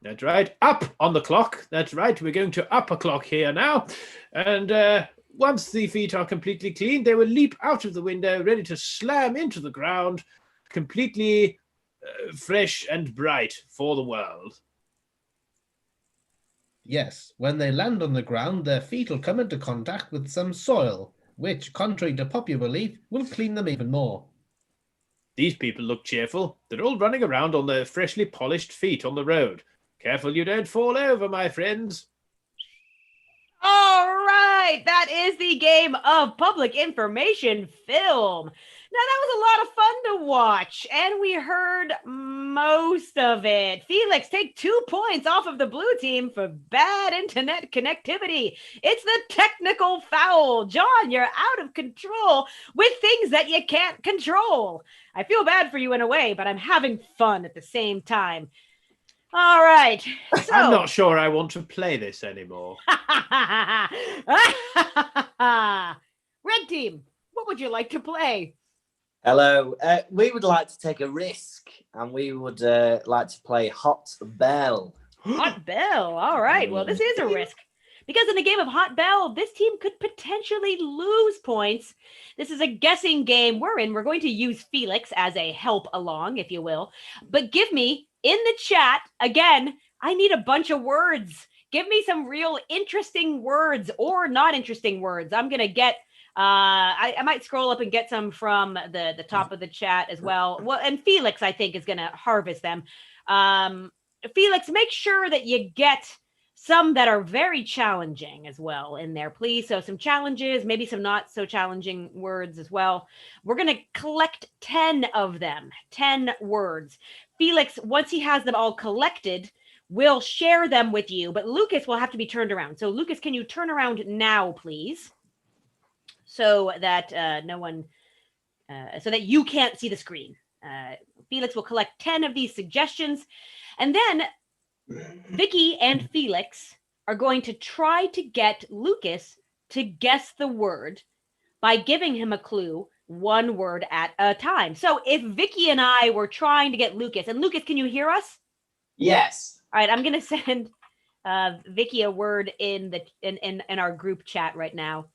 That's right. Up on the clock. That's right. We're going to up a clock here now. And once the feet are completely clean, they will leap out of the window, ready to slam into the ground, completely fresh and bright for the world. Yes, when they land on the ground, their feet will come into contact with some soil, which, contrary to popular belief, will clean them even more. These people look cheerful. They're all running around on their freshly polished feet on the road. Careful you don't fall over, my friends. All right, that is the game of public information film. Now, that was a lot of fun to watch, and we heard most of it. Felix, take 2 points off of the blue team for bad internet connectivity. It's the technical foul. John, you're out of control with things that you can't control. I feel bad for you in a way, but I'm having fun at the same time. All right. So, I'm not sure I want to play this anymore. Red team, what would you like to play? Hello. We would like to take a risk, and we would like to play Hot Bell. Hot Bell. All right. Well, this is a risk. Because in the game of Hot Bell, this team could potentially lose points. This is a guessing game we're in. We're going to use Felix as a help along, if you will. But give me, in the chat, again, I need a bunch of words. Give me some real interesting words or not interesting words. I'm going to get, I might scroll up and get some from the top of the chat as well. Well, and Felix, I think, is going to harvest them. Felix, make sure that you get some that are very challenging as well in there, please. So some challenges, maybe some not so challenging words as well. We're going to collect 10 of them, 10 words. Felix, once he has them all collected, will share them with you, but Lucas will have to be turned around. So Lucas, can you turn around now, please? So that no one, so that you can't see the screen. Felix will collect 10 of these suggestions, and then Vicky and Felix are going to try to get Lucas to guess the word by giving him a clue one word at a time. So if Vicky and I were trying to get Lucas, and Lucas, can you hear us? Yes. All right, I'm going to send Vicky a word in our group chat right now.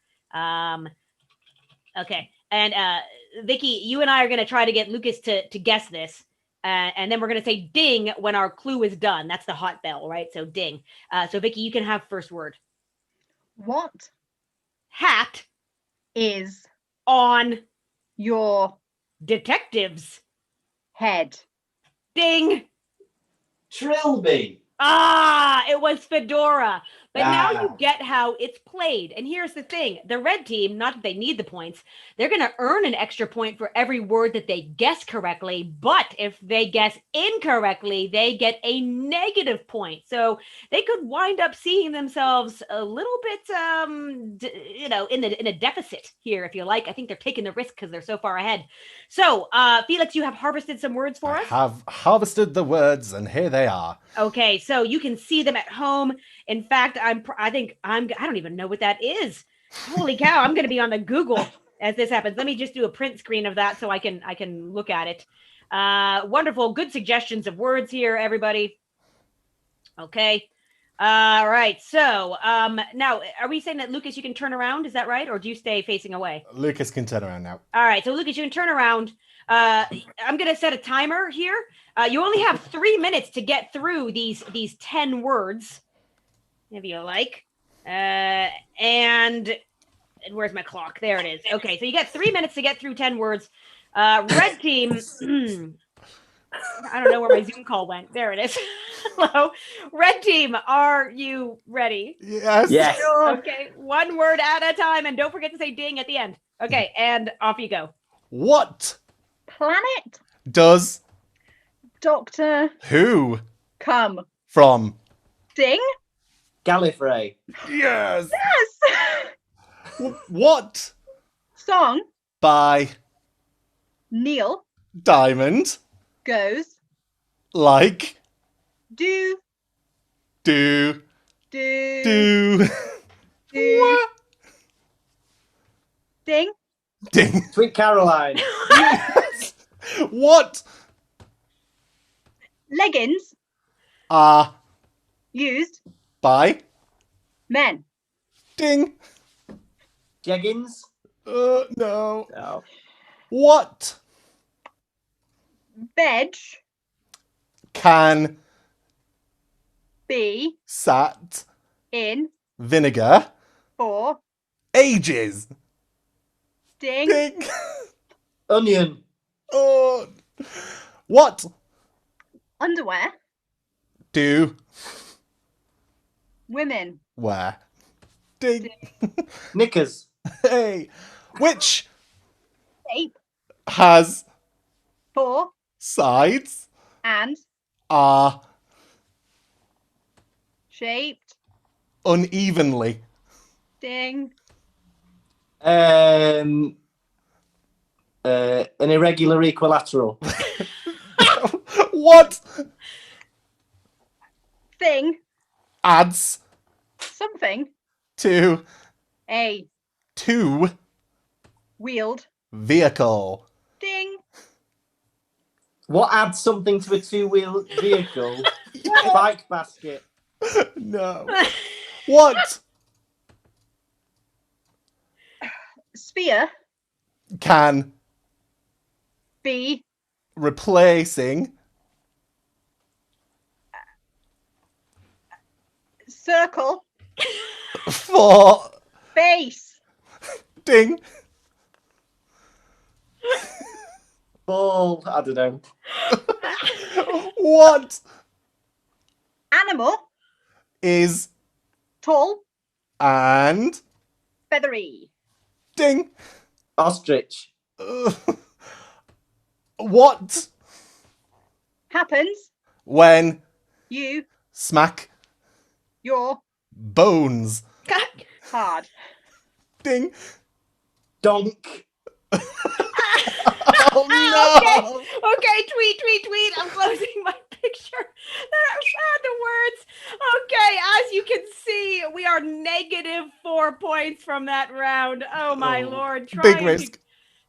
Okay. And Vicky, you and I are going to try to get Lucas to guess this. And then we're going to say ding when our clue is done. That's the hot bell, right? So ding. So Vicky, you can have first word. What Hat is on your detective's head? ding. Trilby. Ah, it was Fedora. But now you Ah. get how it's played. And here's the thing. The red team, not that they need the points, they're going to earn an extra point for every word that they guess correctly. But if they guess incorrectly, they get a negative point. So they could wind up seeing themselves a little bit, in a deficit here, if you like. I think they're taking the risk because they're so far ahead. So, Felix, you have harvested some words for us? I have harvested the words, and here they are. Okay, so you can see them at home. In fact, I don't even know what that is. Holy cow, I'm going to be on the Google as this happens. Let me just do a print screen of that so I can look at it. Wonderful, good suggestions of words here, everybody. Okay. All right. So now, are we saying that, Lucas, you can turn around? Is that right? Or do you stay facing away? Lucas can turn around now. All right. So, Lucas, you can turn around. I'm going to set a timer here. You only have 3 minutes to get through these 10 words, if you like. And where's my clock? There it is. Okay. So you got 3 minutes to get through 10 words. Red team. I don't know where my Zoom call went. There it is. Hello. Red team, are you ready? Yes. Yes. Okay. One word at a time. And don't forget to say ding at the end. Okay. And off you go. What Planet does Doctor who come? from? Ding? Gallifrey. Yes. Yes. What Song by Neil Diamond goes like do do do do what? ding Ding. Sweet Caroline. Yes. What leggings are used by men? ding? Jeggings. No. No. What Veg can be sat in vinegar for ages? ding Ding. Onion. Oh. What underwear do women wear? Ding. Knickers. Hey. Which shape has for sides and are shaped unevenly? ding An irregular equilateral. What thing adds something to a two wheeled vehicle? ding What adds something to a two-wheel vehicle? Bike basket. No. What sphere can be replacing circle for base ding? Ball. I don't know. What animal is tall and feathery ding? Ostrich. What happens when you smack your bones? hard Ding. Donk. Oh no. Okay, tweet. I'm closing my picture that had the words. Okay, as you can see, we are negative 4 points from that round. Oh my lord. Big risk.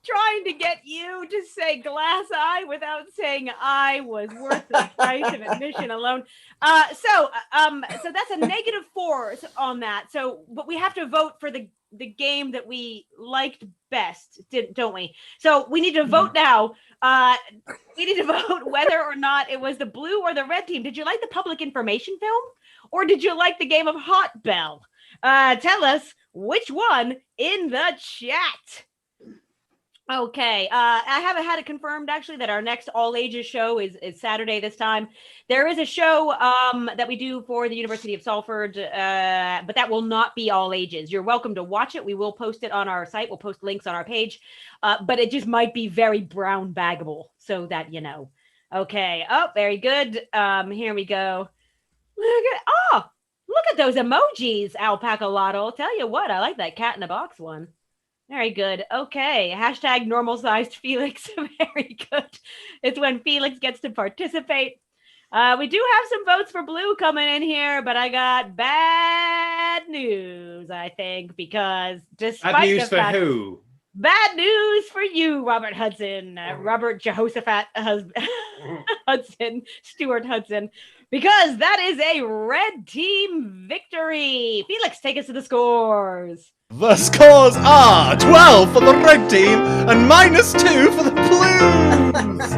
Trying to get you to say glass eye without saying I was worth the price of admission alone. So that's a -4 on that. So, but we have to vote for the game that we liked best, don't we? So we need to vote now. We need to vote whether or not it was the blue or the red team. Did you like the public information film, or did you like the game of Hot Bell? Tell us which one in the chat. Okay, I haven't had it confirmed actually that our next all ages show is Saturday this time. There is a show that we do for the University of Salford, but that will not be all ages. You're welcome to watch it. We will post it on our site. We'll post links on our page, but it just might be very brown baggable, so that you know. Okay. Oh, very good. Here we go. Look at those emojis, Alpaca Lotto. I'll tell you what, I like that cat in a box one. Very good. Okay. Hashtag normal-sized Felix. Very good. It's when Felix gets to participate. We do have some votes for blue coming in here, but I got bad news, I think, because despite Bad news the for fact, who? Bad news for you, Robert Hudson. Robert Jehoshaphat Hudson. Stuart Hudson. Because that is a red team victory. Felix, take us to the scores. The scores are 12 for the red team and -2 for the blues.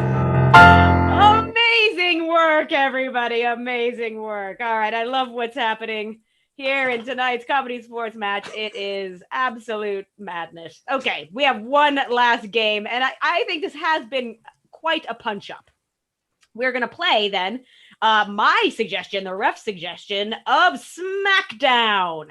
Amazing work, everybody. Amazing work. All right. I love what's happening here in tonight's Comedy Sports match. It is absolute madness. Okay. We have one last game, and I think this has been quite a punch up. We're going to play then my suggestion, the ref suggestion of SmackDown.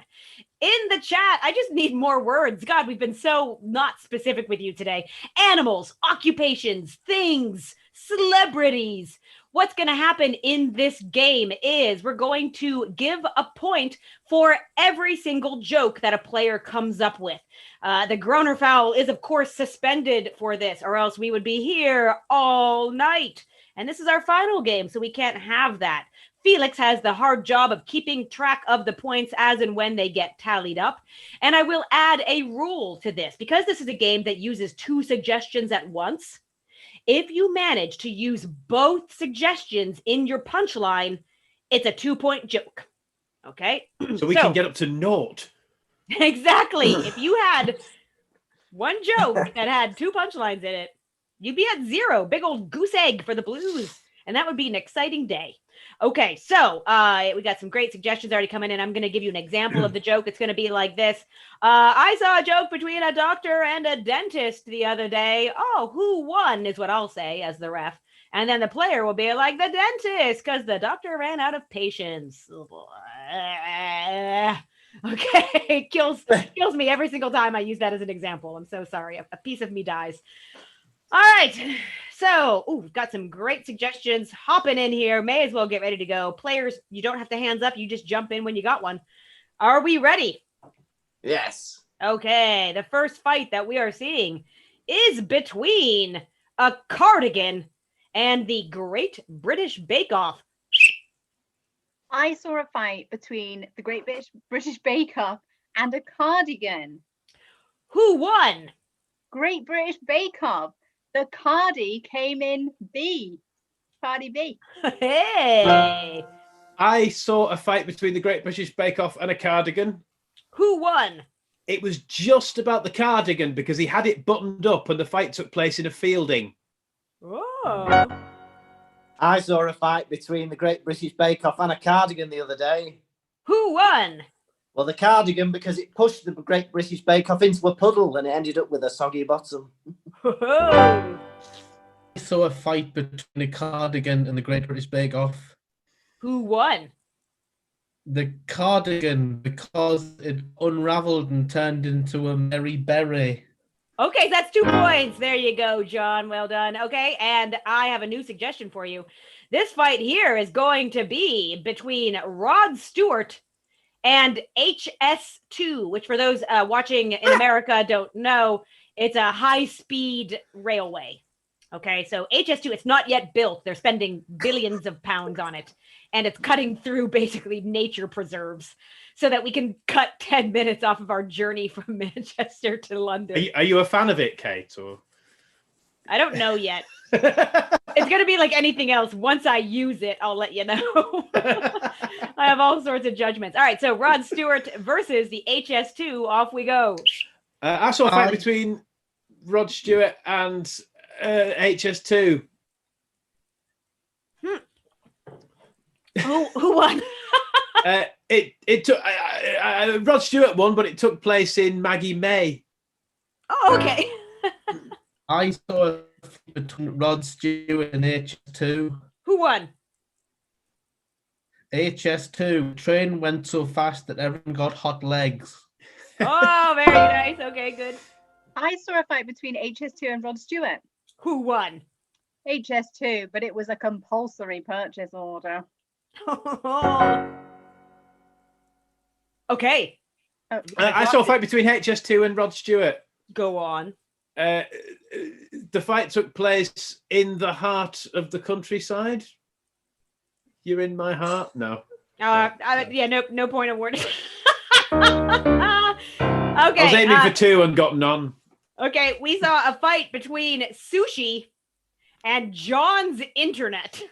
In the chat, I just need more words. God, we've been so not specific with you today. Animals, occupations, things, celebrities. What's going to happen in this game is we're going to give a point for every single joke that a player comes up with. The Groner Foul is, of course, suspended for this, or else we would be here all night. And this is our final game, so we can't have that. Felix has the hard job of keeping track of the points as and when they get tallied up. And I will add a rule to this. Because this is a game that uses 2 suggestions at once, if you manage to use both suggestions in your punchline, it's a 2-point joke. Okay? So we can get up to 0. Exactly. If you had one joke that had 2 punchlines in it, you'd be at 0. Big old goose egg for the Blues. And that would be an exciting day. Okay, so we got some great suggestions already coming in. I'm going to give you an example of the joke. It's going to be like this. I saw a joke between a doctor and a dentist the other day. Oh, who won is what I'll say as the ref. And then the player will be like, the dentist, because the doctor ran out of patience. Okay, it kills me every single time I use that as an example. I'm so sorry. A piece of me dies. All right. So, we've got some great suggestions hopping in here. May as well get ready to go. Players, you don't have to hands up. You just jump in when you got one. Are we ready? Yes. Okay. The first fight that we are seeing is between a cardigan and the Great British Bake Off. I saw a fight between the Great British Bake Off and a cardigan. Who won? Great British Bake Off. The Cardi came in B. Cardi B. Hey. I saw a fight between the Great British Bake Off and a cardigan. Who won? It was just about the cardigan because he had it buttoned up and the fight took place in a fielding. Oh. I saw a fight between the Great British Bake Off and a cardigan the other day. Who won? Well, the cardigan, because it pushed the Great British Bake Off into a puddle and it ended up with a soggy bottom. I saw a fight between the cardigan and the Great British Bake Off. Who won? The cardigan, because it unraveled and turned into a merry berry. Okay, that's 2 points. There you go, John. Well done. Okay, and I have a new suggestion for you. This fight here is going to be between Rod Stewart and HS2, which for those watching in America don't know, it's a high-speed railway. Okay, so HS2, it's not yet built. They're spending billions of pounds on it, and it's cutting through basically nature preserves so that we can cut 10 minutes off of our journey from Manchester to London. Are you a fan of it, Kate? Or I don't know yet. It's going to be like anything else. Once I use it, I'll let you know. I have all sorts of judgments. All right, so Rod Stewart versus the HS2. Off we go. I saw a fight between Rod Stewart and HS2. Who won? It took Rod Stewart won, but it took place in Maggie May. Oh, okay. I saw a fight between Rod Stewart and HS2. Who won? HS2. Train went so fast that everyone got hot legs. Oh, very nice. Okay, good. I saw a fight between HS2 and Rod Stewart. Who won? HS2, but it was a compulsory purchase order. Okay. I saw a fight between HS2 and Rod Stewart. Go on. The fight took place in the heart of the countryside. You're in my heart? No. No point awarded. Okay. I was aiming for 2 and got none. Okay, we saw a fight between Sushi and John's Internet.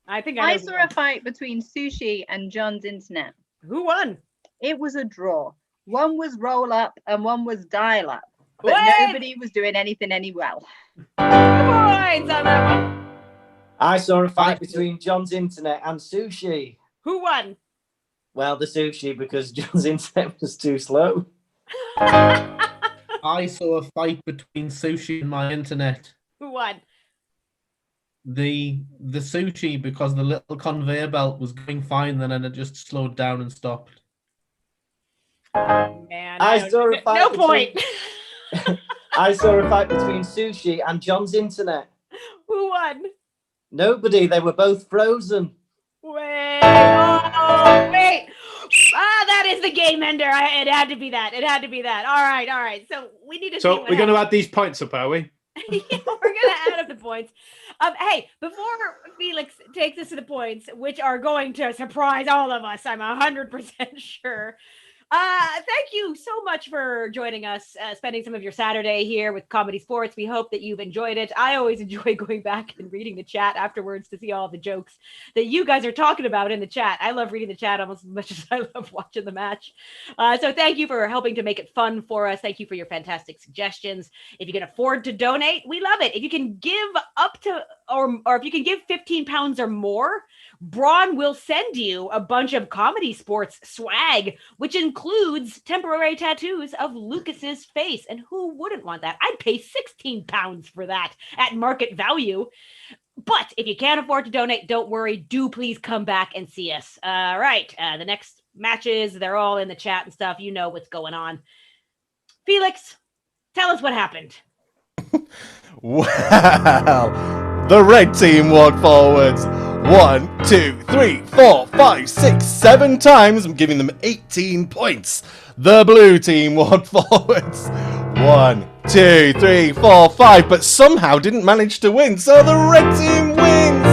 I saw a fight between Sushi and John's Internet. Who won? It was a draw. One was roll up and one was dial up. But nobody was doing anything any well. 2 points on that one. I saw a fight between John's Internet and Sushi. Who won? Well, the Sushi, because John's Internet was too slow. I saw a fight between Sushi and my internet. Who won? The Sushi, because the little conveyor belt was going fine, then it just slowed down and stopped. Man, I saw a fight. No point. I saw a fight between Sushi and John's Internet. Who won? Nobody. They were both frozen. Wait. Wait. That is the game ender. It had to be that. All right. So we need to. So we're going to add these points up, are we? Yeah, we're going to add up the points. Hey, before Felix takes us to the points, which are going to surprise all of us, I'm 100% sure. Thank you so much for joining us, spending some of your Saturday here with ComedySportz. We hope that you've enjoyed it. I always enjoy going back and reading the chat afterwards to see all the jokes that you guys are talking about in the chat. I love reading the chat almost as much as I love watching the match. So thank you for helping to make it fun for us. Thank you for your fantastic suggestions. If you can afford to donate, we love it. If you can give up to, or if you can give 15 pounds or more, Braun will send you a bunch of ComedySportz swag, which includes temporary tattoos of Lucas's face. And who wouldn't want that? I'd pay 16 pounds for that at market value. But if you can't afford to donate, don't worry. Do please come back and see us. All right. The next matches, they're all in the chat and stuff. You know what's going on. Felix, tell us what happened. Well, the red team walked forwards 1, 2, 3, 4, 5, 6, 7 times. I'm giving them 18 points. The blue team walked forwards 1, 2, 3, 4, 5, but somehow didn't manage to win, so the red team wins.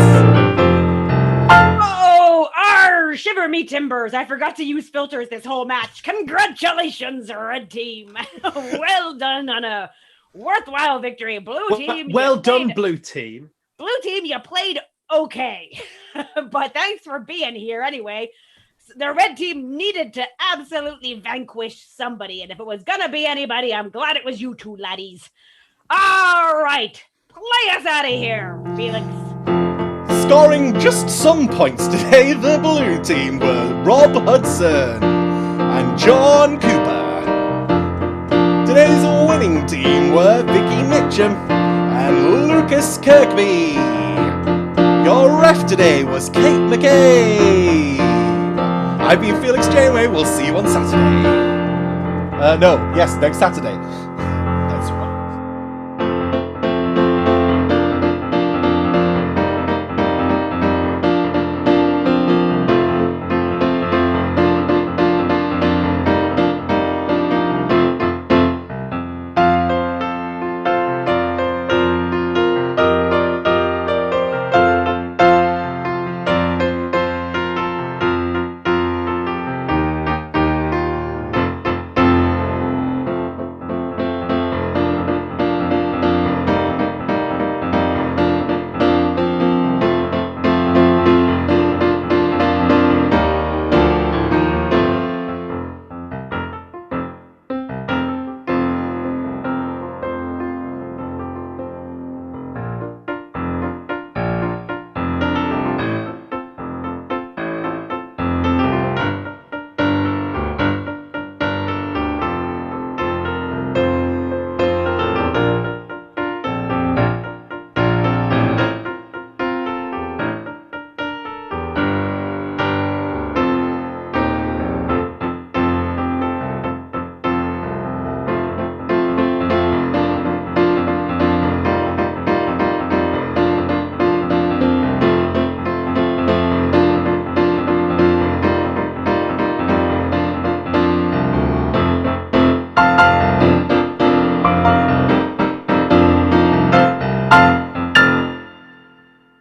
Oh, shiver me timbers. I forgot to use filters this whole match. Congratulations, red team. Well done on a worthwhile victory. Blue team. Well done, blue team. Blue team, you played okay. But thanks for being here anyway. The red team needed to absolutely vanquish somebody, and if it was gonna be anybody, I'm glad it was you two laddies. All right, play us out of here, Felix. Scoring just some points today, the blue team were Rob Hudson and John Cooper. Today's winning team were Vicky Mitchum and Lucas Kirkby. Your ref today was Kate McCabe. I've been Felix Janeway. We'll see you on Saturday. Next Saturday.